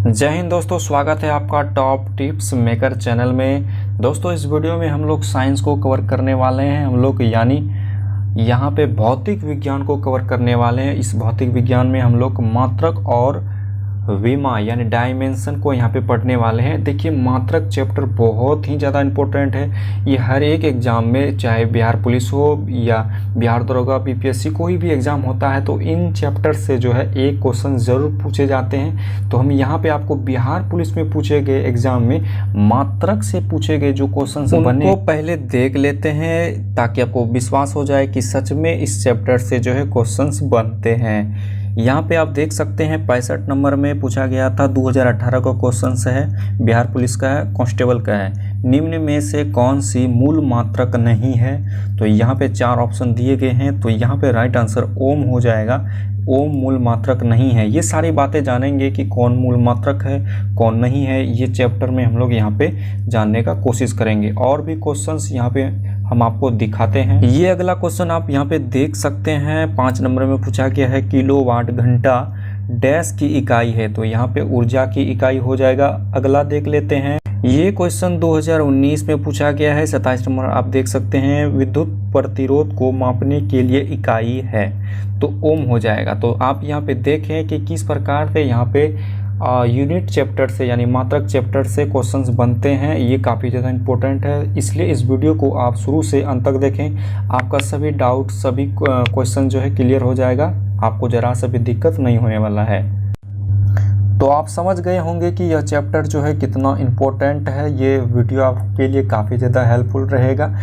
जय हिंद दोस्तों, स्वागत है आपका टॉप टिप्स मेकर चैनल में। दोस्तों, इस वीडियो में हम लोग साइंस को कवर करने वाले हैं। हम लोग यानी यहाँ पे भौतिक विज्ञान को कवर करने वाले हैं। इस भौतिक विज्ञान में हम लोग मात्रक और विमा यानी डायमेंशन को यहाँ पे पढ़ने वाले हैं। देखिए, मात्रक चैप्टर बहुत ही ज़्यादा इम्पोर्टेंट है। ये हर एक एग्ज़ाम में, चाहे बिहार पुलिस हो या बिहार दरोगा, बीपीएससी, कोई भी एग्ज़ाम होता है तो इन चैप्टर से जो है एक क्वेश्चन ज़रूर पूछे जाते हैं। तो हम यहाँ पे आपको बिहार पुलिस में पूछे गए एग्ज़ाम में मात्रक से पूछे गए जो क्वेश्चन बने वो पहले देख लेते हैं, ताकि आपको विश्वास हो जाए कि सच में इस चैप्टर से जो है क्वेश्चन बनते हैं। यहाँ पे आप देख सकते हैं 65 नंबर में पूछा गया था, 2018 का क्वेश्चन है, बिहार पुलिस का है, कांस्टेबल का है। निम्न में से कौन सी मूल मात्रक नहीं है? तो यहाँ पे 4 ऑप्शन दिए गए हैं, तो यहाँ पे राइट आंसर ओम हो जाएगा। ओम मूल मात्रक नहीं है। ये सारी बातें जानेंगे कि कौन मूल मात्रक है, कौन नहीं है। ये चैप्टर में हम लोग यहाँ पे जानने का कोशिश करेंगे। और भी क्वेश्चंस यहाँ पे हम आपको दिखाते हैं। ये अगला क्वेश्चन आप यहाँ पे देख सकते हैं, 5 नंबर में पूछा गया है, किलोवाट घंटा डैश की इकाई है। तो यहाँ पे ऊर्जा की इकाई हो जाएगा। अगला देख लेते हैं। ये क्वेश्चन 2019 में पूछा गया है, 27 नंबर आप देख सकते हैं, विद्युत प्रतिरोध को मापने के लिए इकाई है, तो ओम हो जाएगा। तो आप यहाँ पे देखें कि किस प्रकार से यहाँ पे यूनिट चैप्टर से यानी मात्रक चैप्टर से क्वेश्चंस बनते हैं। ये काफ़ी ज़्यादा इम्पोर्टेंट है, इसलिए इस वीडियो को आप शुरू से अंत तक देखें। आपका सभी डाउट, सभी क्वेश्चन जो है क्लियर हो जाएगा। आपको ज़रा सा भी दिक्कत नहीं होने वाला है। तो आप समझ गए होंगे कि यह चैप्टर जो है कितना इम्पोर्टेंट है। ये वीडियो आपके लिए काफ़ी ज़्यादा हेल्पफुल रहेगा।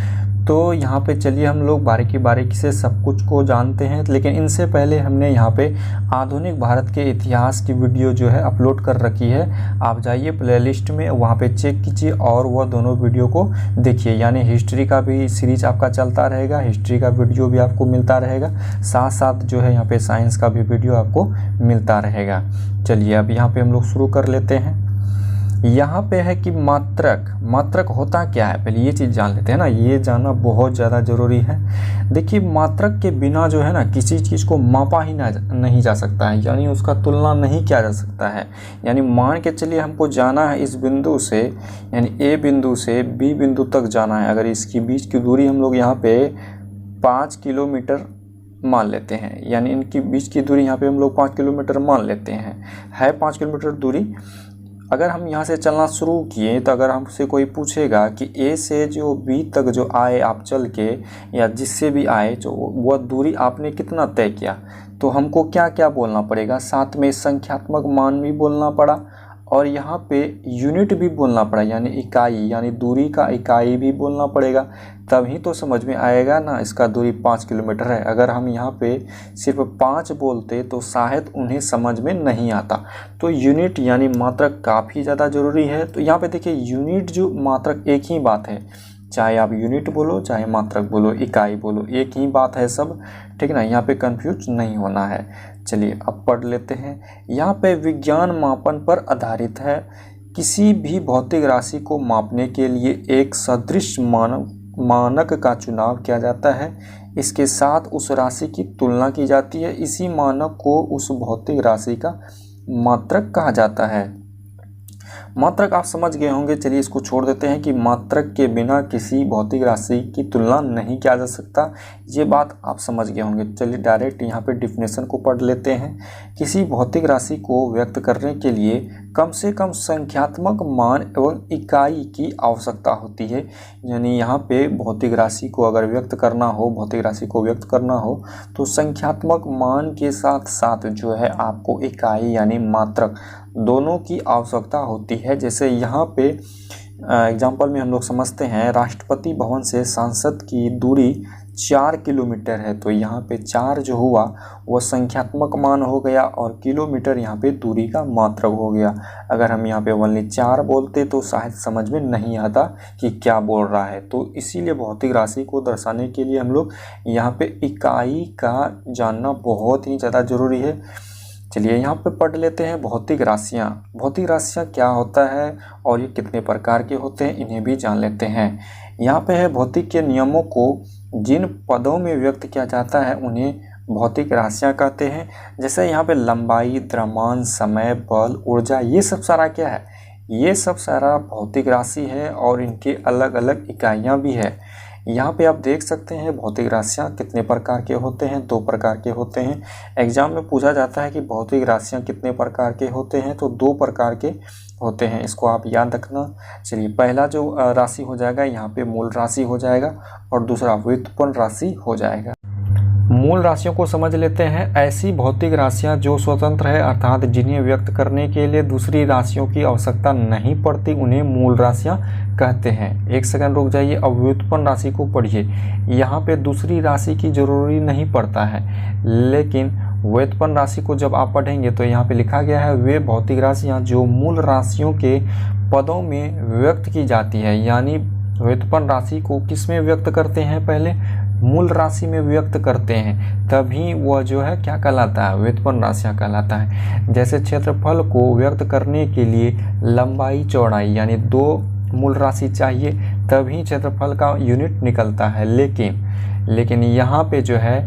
तो यहाँ पे चलिए हम लोग बारीकी बारीकी से सब कुछ को जानते हैं। लेकिन इनसे पहले हमने यहाँ पे आधुनिक भारत के इतिहास की वीडियो जो है अपलोड कर रखी है। आप जाइए प्लेलिस्ट में, वहाँ पे चेक कीजिए और वह दोनों वीडियो को देखिए। यानी हिस्ट्री का भी सीरीज आपका चलता रहेगा, हिस्ट्री का वीडियो भी आपको मिलता रहेगा, साथ साथ जो है यहाँ पे साइंस का भी वीडियो आपको मिलता रहेगा। चलिए अब यहाँ पे हम लोग शुरू कर लेते हैं। यहाँ पे है कि मात्रक होता क्या है, पहले ये चीज़ जान लेते हैं ना। ये जानना बहुत ज़्यादा ज़रूरी है। देखिए, मात्रक के बिना जो है ना किसी चीज़ को मापा ही नहीं जा सकता है, यानी उसका तुलना नहीं किया जा सकता है। यानी मान के चलिए हमको जाना है इस बिंदु से, यानी ए बिंदु से बी बिंदु तक जाना है। अगर इसकी बीच की दूरी हम लोग यहाँ पे 5 किलोमीटर मान लेते हैं, यानी इनकी बीच की दूरी यहाँ पे हम लोग 5 किलोमीटर मान लेते हैं, है 5 किलोमीटर दूरी। अगर हम यहाँ से चलना शुरू किए तो अगर हमसे कोई पूछेगा कि ए से जो बी तक जो आए आप चल के, या जिससे भी आए, जो वह दूरी आपने कितना तय किया, तो हमको क्या क्या बोलना पड़ेगा। साथ में संख्यात्मक मान भी बोलना पड़ा और यहाँ पे यूनिट भी बोलना पड़ा, यानी इकाई, यानी दूरी का इकाई भी बोलना पड़ेगा। तभी तो समझ में आएगा ना इसका दूरी 5 किलोमीटर है। अगर हम यहाँ पे सिर्फ 5 बोलते तो शायद उन्हें समझ में नहीं आता। तो यूनिट यानी मात्रक काफ़ी ज़्यादा ज़रूरी है। तो यहाँ पे देखिए, यूनिट जो मात्रक एक ही बात है, चाहे आप यूनिट बोलो चाहे मात्रक बोलो, इकाई बोलो, एक ही बात है सब, ठीक ना। यहाँ पे कंफ्यूज नहीं होना है। चलिए अब पढ़ लेते हैं। यहाँ पे विज्ञान मापन पर आधारित है। किसी भी भौतिक राशि को मापने के लिए एक सदृश मानक का चुनाव किया जाता है। इसके साथ उस राशि की तुलना की जाती है। इसी मानक को उस भौतिक राशि का मात्रक कहा जाता है। मात्रक आप समझ गए होंगे। चलिए इसको छोड़ देते हैं कि मात्रक के बिना किसी भौतिक राशि की तुलना नहीं किया जा सकता। ये बात आप समझ गए होंगे। चलिए डायरेक्ट यहाँ पे डिफिनेशन को पढ़ लेते हैं। किसी भौतिक राशि को व्यक्त करने के लिए कम से कम संख्यात्मक मान एवं इकाई की आवश्यकता होती है। यानी यहाँ पे भौतिक राशि को अगर व्यक्त करना हो, भौतिक राशि को व्यक्त करना हो तो संख्यात्मक मान के साथ साथ जो है आपको इकाई यानी मात्रक दोनों की आवश्यकता होती है। जैसे यहाँ पे एग्जाम्पल में हम लोग समझते हैं, राष्ट्रपति भवन से सांसद की दूरी 4 किलोमीटर है। तो यहाँ पे 4 जो हुआ वह संख्यात्मक मान हो गया और किलोमीटर यहाँ पे दूरी का मात्रक हो गया। अगर हम यहाँ पे ओनली 4 बोलते तो शायद समझ में नहीं आता कि क्या बोल रहा है। तो इसीलिए भौतिक राशि को दर्शाने के लिए हम लोग यहाँ पे इकाई का जानना बहुत ही ज़्यादा ज़रूरी है। चलिए यहाँ पे पढ़ लेते हैं भौतिक राशियाँ। भौतिक राशियाँ क्या होता है और ये कितने प्रकार के होते हैं, इन्हें भी जान लेते हैं। यहाँ पे है भौतिक के नियमों को जिन पदों में व्यक्त किया जाता है उन्हें भौतिक राशियाँ कहते हैं। जैसे यहाँ पे लंबाई, द्रव्यमान, समय, बल, ऊर्जा, ये सब सारा क्या है, ये सब सारा भौतिक राशि है और इनके अलग अलग इकाइयाँ भी है। यहाँ पे आप देख सकते हैं भौतिक राशियाँ कितने प्रकार के होते हैं, 2 प्रकार के होते हैं। एग्जाम में पूछा जाता है कि भौतिक राशियाँ कितने प्रकार के होते हैं, तो 2 प्रकार के होते हैं, इसको आप याद रखना। चलिए, पहला जो राशि हो जाएगा यहाँ पे मूल राशि हो जाएगा और दूसरा व्युत्पन्न राशि हो जाएगा। मूल राशियों को समझ लेते हैं। ऐसी भौतिक राशियां जो स्वतंत्र है, अर्थात जिन्हें व्यक्त करने के लिए दूसरी राशियों की आवश्यकता नहीं पड़ती, उन्हें मूल राशियां कहते हैं। एक सेकंड रुक जाइए, अब व्युत्पन्न राशि को पढ़िए। यहाँ पे दूसरी राशि की जरूरी नहीं पड़ता है, लेकिन व्युत्पन्न राशि को जब आप पढ़ेंगे तो यहाँ पे लिखा गया है वे भौतिक राशियाँ जो मूल राशियों के पदों में व्यक्त की जाती है। यानी व्युत्पन्न राशि को किस में व्यक्त करते हैं, पहले मूल राशि में व्यक्त करते हैं, तभी वह जो है क्या कहलाता है, व्युत्पन्न राशियाँ कहलाता है। जैसे क्षेत्रफल को व्यक्त करने के लिए लंबाई, चौड़ाई यानी 2 मूल राशि चाहिए, तभी क्षेत्रफल का यूनिट निकलता है। लेकिन यहाँ पे जो है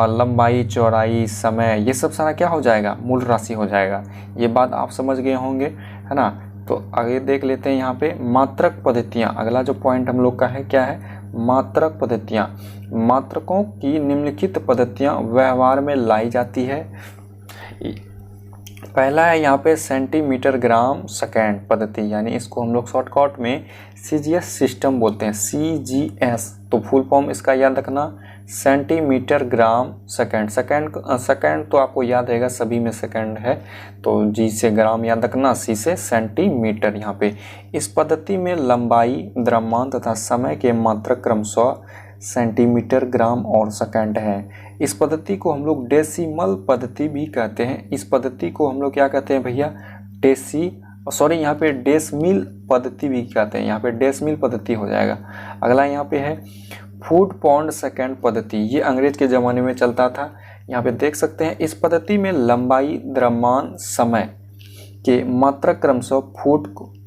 लंबाई, चौड़ाई, समय, ये सब सारा क्या हो जाएगा, मूल राशि हो जाएगा। ये बात आप समझ गए होंगे, है ना। तो आगे देख लेते हैं यहाँ पे मात्रक पद्धतियाँ। अगला जो पॉइंट हम लोग का है क्या है, मात्रक पद्धतियाँ। मात्रकों की निम्नलिखित पद्धतियाँ व्यवहार में लाई जाती है। पहला है यहाँ पे सेंटीमीटर ग्राम सेकेंड पद्धति, यानी इसको हम लोग शॉर्टकट में CGS सिस्टम बोलते हैं, CGS। तो फुल फॉर्म इसका याद रखना, सेंटीमीटर ग्राम सेकेंड। सेकेंड तो आपको याद रहेगा, सभी में सेकेंड है, तो G से ग्राम याद रखना, C से सेंटीमीटर। यहाँ पे इस पद्धति में लंबाई, द्रव्यमान तथा समय के मात्रक क्रमशः सेंटीमीटर, ग्राम और सेकेंड है। इस पद्धति को हम लोग डेसिमल पद्धति भी कहते हैं। इस पद्धति को हम लोग क्या कहते हैं भैया, यहाँ पे डेसिमल पद्धति भी कहते हैं। यहाँ पे डेसिमल पद्धति हो जाएगा। अगला यहाँ पे है फुट पाउंड सेकेंड पद्धति। ये अंग्रेज के ज़माने में चलता था। यहाँ पे देख सकते हैं इस पद्धति में लंबाई, द्रव्यमान, समय के मात्रक क्रमशः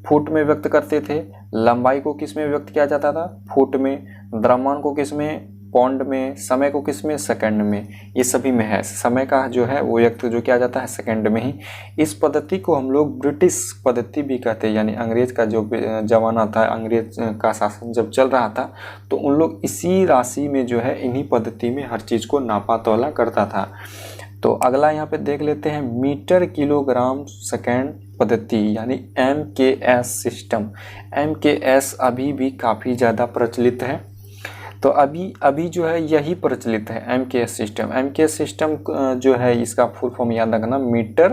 फुट में व्यक्त करते थे। लंबाई को किस में व्यक्त किया जाता था, फुट में। द्रव्यमान को किस में, पाउंड में। समय को किस में, सेकंड में। ये सभी में है। समय का जो है वो व्यक्त जो किया जाता है सेकंड में ही। इस पद्धति को हम लोग ब्रिटिश पद्धति भी कहते हैं, यानी अंग्रेज का जो जमाना था, अंग्रेज का शासन जब चल रहा था, तो उन लोग इसी राशि में जो है, इन्हीं पद्धति में हर चीज़ को नापा तोला करता था। तो अगला यहाँ पे देख लेते हैं मीटर किलोग्राम सेकेंड पद्धति, यानी MKS सिस्टम। MKS अभी भी काफ़ी ज़्यादा प्रचलित है। तो अभी जो है यही प्रचलित है, MKS सिस्टम। MKS सिस्टम जो है इसका फुल फॉर्म याद रखना, मीटर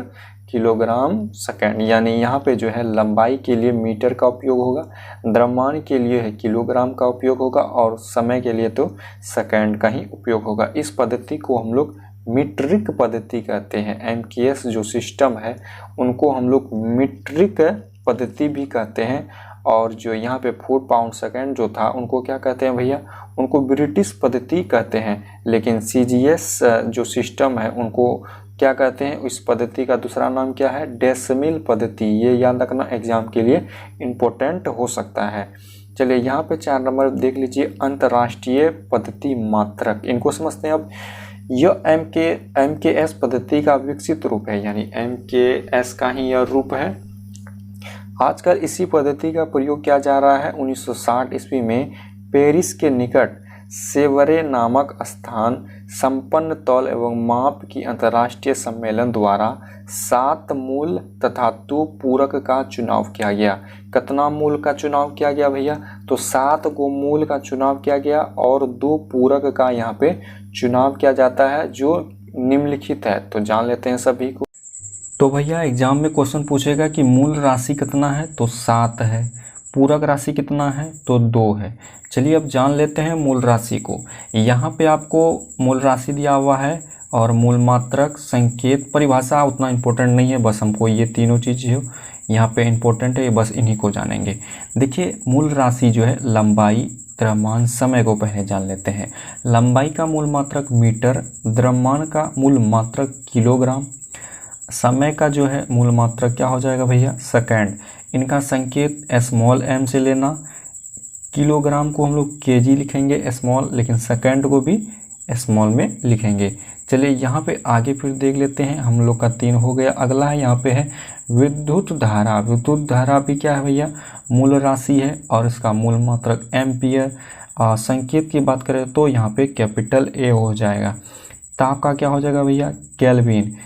किलोग्राम सेकेंड। यानी यहाँ पे जो है लंबाई के लिए मीटर का उपयोग होगा, द्रव्यमान के लिए है किलोग्राम का उपयोग होगा और समय के लिए तो सेकेंड का ही उपयोग होगा। इस पद्धति को हम लोग मीट्रिक पद्धति कहते हैं। MKS जो सिस्टम है उनको हम लोग मीट्रिक पद्धति भी कहते हैं। और जो यहाँ पे फुट पाउंड सेकेंड जो था उनको क्या कहते हैं भैया, उनको ब्रिटिश पद्धति कहते हैं। लेकिन CGS जो सिस्टम है उनको क्या कहते हैं, इस पद्धति का दूसरा नाम क्या है, डेसिमल पद्धति। ये याद रखना, एग्जाम के लिए इम्पोर्टेंट हो सकता है। चलिए यहाँ पे 4 नंबर देख लीजिए, अंतर्राष्ट्रीय पद्धति मात्रक। इनको समझते हैं अब। यह MKS पद्धति का विकसित रूप है, यानी MKS का ही यह रूप है। आजकल इसी पद्धति का प्रयोग किया जा रहा है। 1960 ईस्वी में पेरिस के निकट सेवरे नामक स्थान संपन्न तौल एवं माप की अंतर्राष्ट्रीय सम्मेलन द्वारा 7 मूल तथा 2 पूरक का चुनाव किया गया। कितना मूल का चुनाव किया गया भैया, तो 7 गो मूल का चुनाव किया गया और 2 पूरक का यहाँ पे चुनाव किया जाता है जो निम्नलिखित है। तो जान लेते हैं सभी को। तो भैया एग्जाम में क्वेश्चन पूछेगा कि मूल राशि कितना है, तो 7 है। पूरक राशि कितना है, तो 2 है। चलिए अब जान लेते हैं मूल राशि को। यहाँ पे आपको मूल राशि दिया हुआ है और मूल मात्रक, संकेत, परिभाषा उतना इम्पोर्टेंट नहीं है, बस हमको ये तीनों चीज़ जो यहाँ पे इम्पोर्टेंट है, बस इन्हीं को जानेंगे। देखिए मूल राशि जो है लंबाई, द्रव्यमान, समय को पहले जान लेते हैं। लंबाई का मूल मात्रक मीटर, द्रव्यमान का मूल मात्रक किलोग्राम, समय का जो है मूल मात्रक क्या हो जाएगा भैया, सेकंड। इनका संकेत स्मॉल m से लेना। किलोग्राम को हम लोग kg लिखेंगे स्मॉल, लेकिन सेकंड को भी स्मॉल में लिखेंगे। चलिए यहाँ पे आगे फिर देख लेते हैं, हम लोग का 3 हो गया। अगला है यहाँ पे है विद्युत धारा। विद्युत धारा भी क्या है भैया, मूल राशि है और इसका मूल मात्रक एम्पियर। संकेत की बात करें तो यहाँ पे कैपिटल ए हो जाएगा। ताप का क्या हो जाएगा भैया, केल्विन।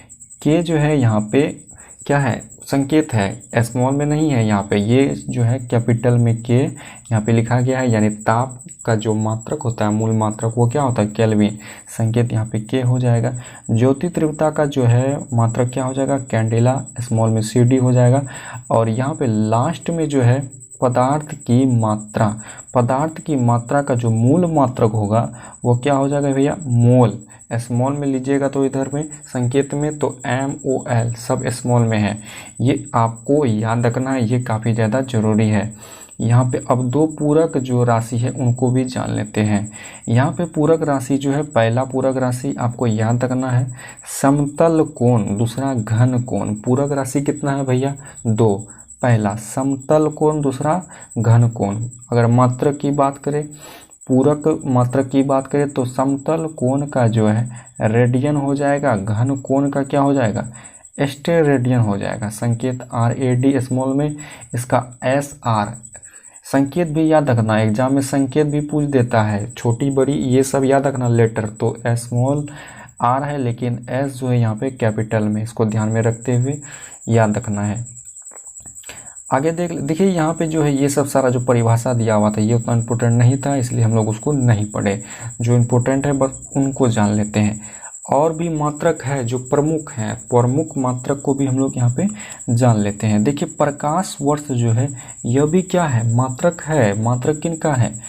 के जो है यहाँ पे क्या है, संकेत है, स्मॉल में नहीं है यहाँ पे, ये जो है कैपिटल में के यहाँ पे लिखा गया है, यानी ताप का जो मात्रक होता है, मूल मात्रक, वो क्या होता है, केल्विन। संकेत यहाँ पे के हो जाएगा। ज्योति तीव्रता का जो है मात्रक क्या हो जाएगा, कैंडेला, स्मॉल में सी डी हो जाएगा। और यहाँ पे लास्ट में जो है पदार्थ की मात्रा, पदार्थ की मात्रा का जो मूल मात्रक होगा वो क्या हो जाएगा भैया, मोल। स्मॉल में लीजिएगा तो इधर में संकेत में तो MOL सब स्मॉल में है, ये आपको याद रखना है, ये काफ़ी ज़्यादा ज़रूरी है। यहाँ पे अब 2 पूरक जो राशि है उनको भी जान लेते हैं। यहाँ पे पूरक राशि जो है, पहला पूरक राशि आपको याद रखना है समतल कोण, दूसरा घन कोण। पूरक राशि कितना है भैया, 2, पहला समतल कोण, दूसरा घन कोण। अगर मात्रक की बात करें, पूरक मात्रक की बात करें तो समतल कोण का जो है रेडियन हो जाएगा, घन कोण का क्या हो जाएगा, स्टेरेडियन हो जाएगा। संकेत RAD स्मॉल में, इसका SR। संकेत भी याद रखना, एग्जाम में संकेत भी पूछ देता है, छोटी बड़ी ये सब याद रखना लेटर। तो स्मॉल R है लेकिन S जो है यहाँ पे कैपिटल में, इसको ध्यान में रखते हुए याद रखना है। आगे देखिए यहाँ पे जो है ये सब सारा जो परिभाषा दिया हुआ था ये उतना इम्पोर्टेंट नहीं था, इसलिए हम लोग उसको नहीं पढ़े। जो इम्पोर्टेंट है बस उनको जान लेते हैं। और भी मात्रक है जो प्रमुख हैं, प्रमुख मात्रक को भी हम लोग यहाँ पे जान लेते हैं। देखिए प्रकाश वर्ष जो है यह भी क्या है, मात्रक है। मात्रक किनका है,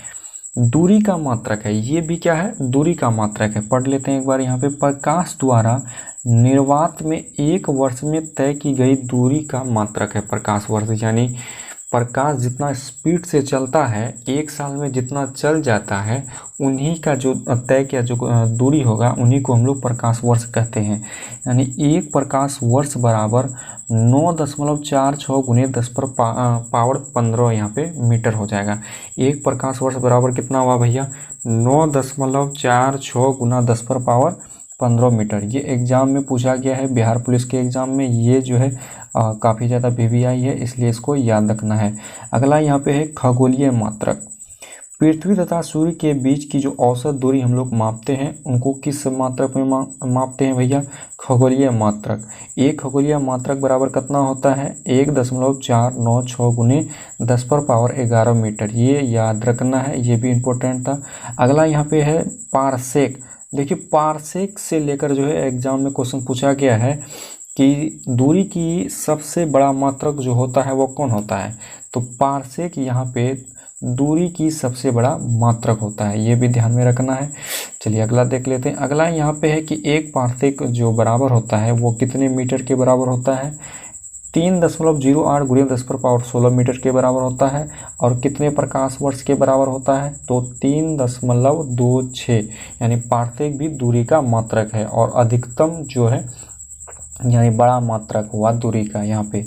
दूरी का मात्रक है। ये भी क्या है, दूरी का मात्रक है। पढ़ लेते हैं एक बार यहाँ पे, प्रकाश द्वारा निर्वात में 1 वर्ष में तय की गई दूरी का मात्रक है प्रकाश वर्ष। यानी प्रकाश जितना स्पीड से चलता है, 1 साल में जितना चल जाता है, उन्हीं का जो तय किया जो दूरी होगा उन्हीं को हम लोग प्रकाश वर्ष कहते हैं। यानी 1 प्रकाश वर्ष बराबर 9.46 गुने 10 पर पावर 15 यहाँ पे मीटर हो जाएगा। 1 प्रकाश वर्ष बराबर कितना हुआ भैया, 9.46 गुना 10 पर पावर 15 मीटर। ये एग्ज़ाम में पूछा गया है, बिहार पुलिस के एग्ज़ाम में ये जो है काफ़ी ज़्यादा VVI है, इसलिए इसको याद रखना है। अगला यहाँ पे है खगोलीय मात्रक। पृथ्वी तथा सूर्य के बीच की जो औसत दूरी हम लोग मापते हैं उनको किस मात्रक में मापते हैं भैया, खगोलीय मात्रक। 1 खगोलीय मात्रक बराबर कितना होता है, 1.496 गुने 10 पर पावर 11 मीटर। ये याद रखना है, ये भी इम्पोर्टेंट था। अगला यहाँ पे है पारसेक। देखिए पारसेक से लेकर जो है एग्जाम में क्वेश्चन पूछा गया है कि दूरी की सबसे बड़ा मात्रक जो होता है वो कौन होता है, तो पारसेक यहाँ पे दूरी की सबसे बड़ा मात्रक होता है, ये भी ध्यान में रखना है। चलिए अगला देख लेते हैं। अगला यहाँ पे है कि 1 पारसेक जो बराबर होता है वो कितने मीटर के बराबर होता है, 3.08 गुणे 10 पर पावर 16 मीटर के बराबर होता है। और कितने प्रकाश वर्ष के बराबर होता है, तो 3.26, यानी पारसेक भी दूरी का मात्रक है। और अधिकतम जो है यानी बड़ा मात्रक हुआ दूरी का। यहाँ पे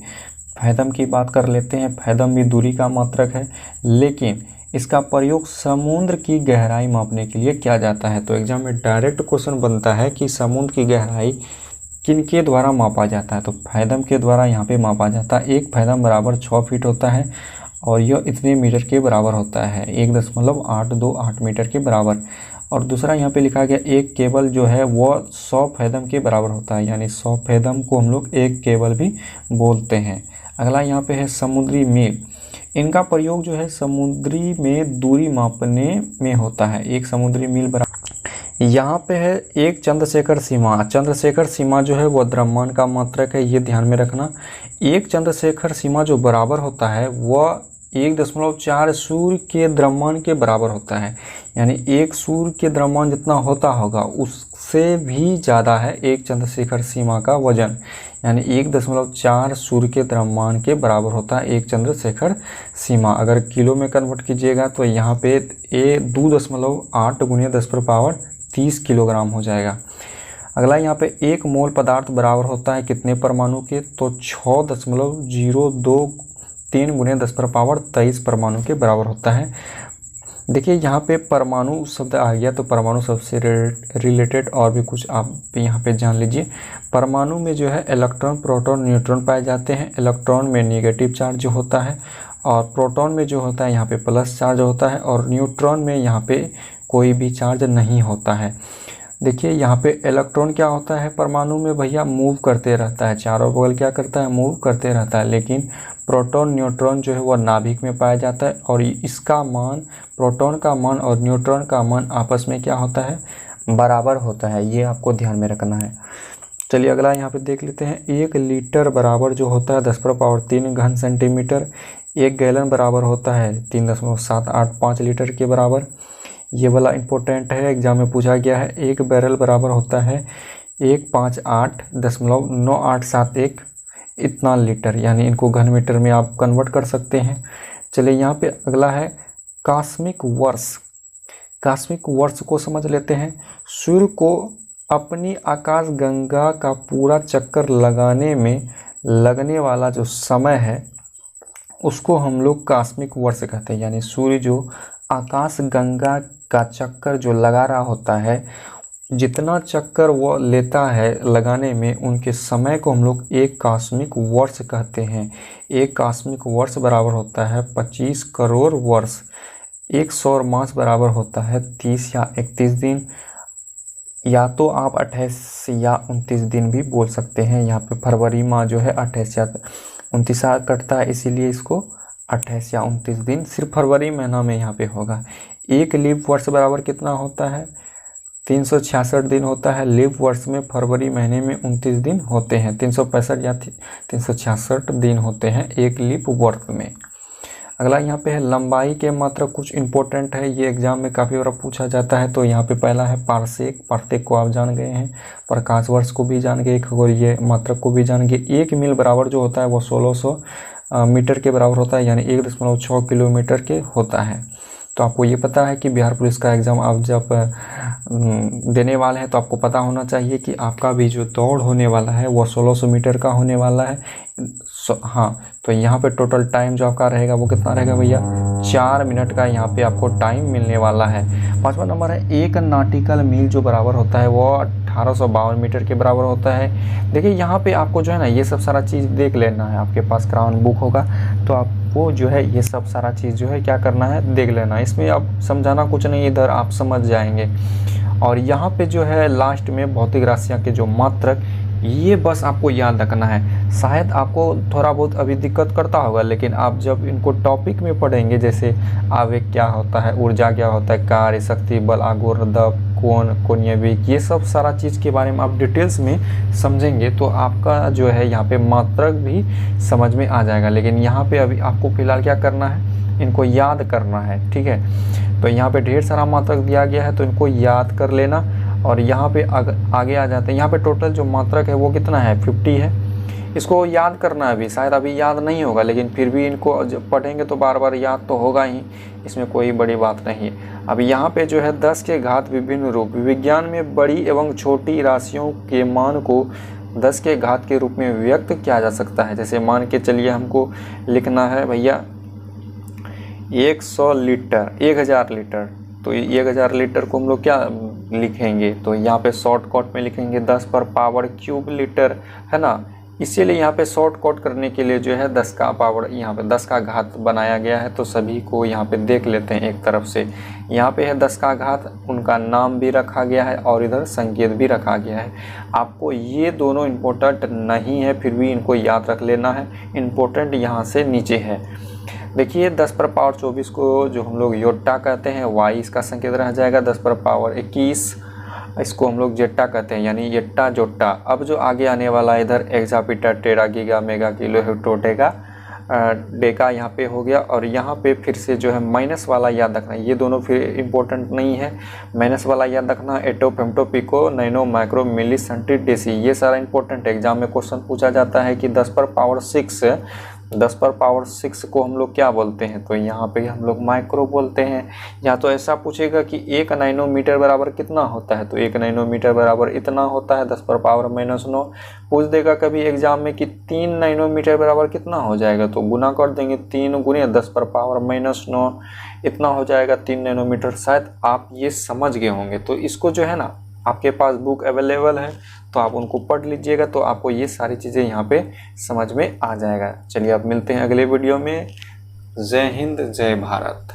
फैदम की बात कर लेते हैं, फैदम भी दूरी का मात्रक है, लेकिन इसका प्रयोग समुद्र की गहराई मापने के लिए किया जाता है। तो एग्जाम में डायरेक्ट क्वेश्चन बनता है कि समुद्र की गहराई किनके द्वारा मापा जाता है, तो फैदम के द्वारा यहाँ पे मापा जाता है। 1 फैदम बराबर 6 फीट होता है और यह इतने मीटर के बराबर होता है, 1.828 मीटर के बराबर। और दूसरा यहाँ पे लिखा गया 1 केबल जो है वो 100 फैदम के बराबर होता है, यानी 100 फैदम को हम लोग 1 केबल भी बोलते हैं। अगला यहाँ पे है समुद्री मील। इनका प्रयोग जो है समुद्री में दूरी मापने में होता है। 1 समुद्री मील बराबर, यहाँ पे है 1 चंद्रशेखर सीमा। चंद्रशेखर सीमा जो है वो द्रव्यमान का मात्रक है, ये ध्यान में रखना। 1 चंद्रशेखर सीमा जो बराबर होता है वह 1.4 सूर्य के द्रव्यमान के बराबर होता है। यानी 1 सूर्य के द्रव्यमान जितना होता होगा उससे भी ज़्यादा है 1 चंद्रशेखर सीमा का वजन, यानी 1.4 सूर्य के द्रव्यमान के बराबर होता है 1 चंद्रशेखर सीमा। अगर किलो में कन्वर्ट कीजिएगा तो यहाँ पे 2.8 गुने 10 पर पावर 30 किलोग्राम हो जाएगा। अगला यहाँ पे 1 मोल पदार्थ बराबर होता है कितने परमाणु के, तो 6.023 गुने 10 पर पावर 23 परमाणु के बराबर होता है। देखिए यहाँ पे परमाणु शब्द आ गया, तो परमाणु शब्द से रिलेटेड और भी कुछ आप यहाँ पे जान लीजिए। परमाणु में जो है इलेक्ट्रॉन, प्रोटॉन, न्यूट्रॉन पाए जाते हैं। इलेक्ट्रॉन में नेगेटिव चार्ज होता है और प्रोटॉन में जो होता है यहाँ पे प्लस चार्ज होता है और न्यूट्रॉन में यहाँ पे कोई भी चार्ज नहीं होता है। देखिए यहाँ पे इलेक्ट्रॉन क्या होता है परमाणु में भैया, मूव करते रहता है, चारों बगल क्या करता है, मूव करते रहता है। लेकिन प्रोटॉन न्यूट्रॉन जो है वह नाभिक में पाया जाता है और इसका मान, प्रोटॉन का मान और न्यूट्रॉन का मान आपस में क्या होता है, बराबर होता है। ये आपको ध्यान में रखना है। चलिए अगला यहाँ पे देख लेते हैं। 1 लीटर बराबर जो होता है 10⁻³ घन सेंटीमीटर। 1 गैलन बराबर होता है 3.785 लीटर के बराबर। ये वाला इम्पोर्टेंट है, एग्जाम में पूछा गया है। 1 बैरल बराबर होता है 158.9871 इतना लीटर, यानी इनको घन मीटर में आप कन्वर्ट कर सकते हैं। चलिए यहाँ पे अगला है कॉस्मिक वर्ष। कॉस्मिक वर्ष को समझ लेते हैं। सूर्य को अपनी आकाश गंगा का पूरा चक्कर लगाने में लगने वाला जो समय है उसको हम लोग कॉस्मिक वर्ष कहते हैं। यानी सूर्य जो आकाश गंगा का चक्कर जो लगा रहा होता है, जितना चक्कर वो लेता है लगाने में, उनके समय को हम लोग 1 कॉस्मिक वर्ष कहते हैं। 1 कॉस्मिक वर्ष बराबर होता है 25 करोड़ वर्ष। 1 सौर मास बराबर होता है 30 या 31 दिन, या तो आप 28 या 29 दिन भी बोल सकते हैं। यहाँ पे फरवरी माह जो है 28 या 29 कटता है, इसीलिए इसको 28 या 29 दिन सिर्फ फरवरी महीना में यहाँ पे होगा। 1 लीप वर्ष बराबर कितना होता है, 366 दिन होता है। लीप वर्ष में फरवरी महीने में 29 दिन होते हैं, 365 या 366 दिन होते हैं 1 लीप वर्ष में। अगला यहाँ पे है लंबाई के मात्रक, कुछ इंपॉर्टेंट है, ये एग्जाम में काफ़ी बार पूछा जाता है। तो यहाँ पे पहला है पारसेक। पारसेक को आप जान गए हैं, प्रकाश वर्ष को भी जान गए, खगोलीय मात्रक को भी जान गए। 1 मील बराबर जो होता है वो 1600 मीटर के बराबर होता है, यानी 1.6 किलोमीटर के होता है। तो आपको ये पता है कि बिहार पुलिस का एग्ज़ाम आप जब देने वाले हैं तो आपको पता होना चाहिए कि आपका भी जो दौड़ होने वाला है वो 1600 मीटर का होने वाला है। हाँ, तो यहाँ पे टोटल टाइम जो आपका रहेगा वो कितना रहेगा भैया, 4 मिनट का यहाँ पे आपको टाइम मिलने वाला है। 5वां नंबर है 1 नॉटिकल मील जो बराबर होता है वो 1852 मीटर के बराबर होता है। देखिए यहाँ पे आपको जो है ना ये सब सारा चीज़ देख लेना है। आपके पास क्राउन बुक होगा तो आपको जो है ये सब सारा चीज़ जो है क्या करना है, देख लेना है। इसमें अब समझाना कुछ नहीं, इधर आप समझ जाएंगे। और यहाँ पे जो है लास्ट में भौतिक राशियाँ के जो मात्रक, ये बस आपको याद रखना है। शायद आपको थोड़ा बहुत अभी दिक्कत करता होगा, लेकिन आप जब इनको टॉपिक में पढ़ेंगे, जैसे आवेग क्या होता है, ऊर्जा क्या होता है, कार्य, शक्ति, बल, आगोर्दब, कोण, कोणीय वेग, ये सब सारा चीज़ के बारे में आप डिटेल्स में समझेंगे तो आपका जो है यहाँ पे मात्रक भी समझ में आ जाएगा। लेकिन यहाँ पे अभी आपको फिलहाल क्या करना है, इनको याद करना है, ठीक है। तो यहाँ पे ढेर सारा मात्रक दिया गया है तो इनको याद कर लेना। और यहाँ पे आगे आ जाते हैं। यहाँ पे टोटल जो मात्रक है वो कितना है, 50 है। इसको याद करना है, अभी शायद अभी याद नहीं होगा, लेकिन फिर भी इनको जब पढ़ेंगे तो बार बार याद तो होगा ही, इसमें कोई बड़ी बात नहीं है। अब यहाँ पे जो है 10 के घात विभिन्न रूप, विज्ञान में बड़ी एवं छोटी राशियों के मान को 10 के घात के रूप में व्यक्त किया जा सकता है। जैसे मान के चलिए हमको लिखना है भैया 100 लीटर, 1000 लीटर, तो 1000 लीटर को हम लोग क्या लिखेंगे, तो यहाँ पे शॉर्टकट में लिखेंगे 10 पर पावर क्यूब लीटर, है ना। इसीलिए यहाँ पे शॉर्टकट करने के लिए जो है 10 का पावर, यहाँ पे 10 का घात बनाया गया है। तो सभी को यहाँ पे देख लेते हैं एक तरफ से। यहाँ पे है 10 का घात, उनका नाम भी रखा गया है और इधर संकेत भी रखा गया है। आपको ये दोनों इम्पोर्टेंट नहीं है, फिर भी इनको याद रख लेना है। इम्पोर्टेंट यहाँ से नीचे है। देखिए 10 पर पावर 24 को जो हम लोग योट्टा कहते हैं, वाई इसका संकेत रह जाएगा। 10 पर पावर 21 इसको हम लोग जेट्टा कहते हैं, यानी येट्टा जोट्टा। अब जो आगे आने वाला इधर एक्सापीटा, टेरा, गीगा, मेगा, किलो, हेक्टोटेगा, डेका यहाँ पे हो गया। और यहाँ पे फिर से जो है माइनस वाला याद रखना, ये दोनों फिर इम्पोर्टेंट नहीं है। माइनस वाला याद रखना, एटो, फेम्टो, पिको, नैनो, माइक्रो, मिली, सेंटी, डेसी, ये सारा इंपॉर्टेंट है। एग्जाम में क्वेश्चन पूछा जाता है कि 10 पर पावर 6 10 पर पावर 6 को हम लोग क्या बोलते हैं, तो यहाँ पे हम लोग माइक्रो बोलते हैं। या तो ऐसा पूछेगा कि 1 नैनोमीटर बराबर कितना होता है, तो 1 नैनोमीटर बराबर इतना होता है 10 पर पावर -9। पूछ देगा कभी एग्जाम में कि 3 नैनोमीटर बराबर कितना हो जाएगा, तो गुना कर देंगे, 3 गुने 10 पर पावर -9 इतना हो जाएगा 3 नैनोमीटर। शायद आप ये समझ गए होंगे। तो इसको जो है ना, आपके पास बुक अवेलेबल है तो आप उनको पढ़ लीजिएगा, तो आपको ये सारी चीज़ें यहाँ पे समझ में आ जाएगा। चलिए अब मिलते हैं अगले वीडियो में। जय हिंद, जय भारत।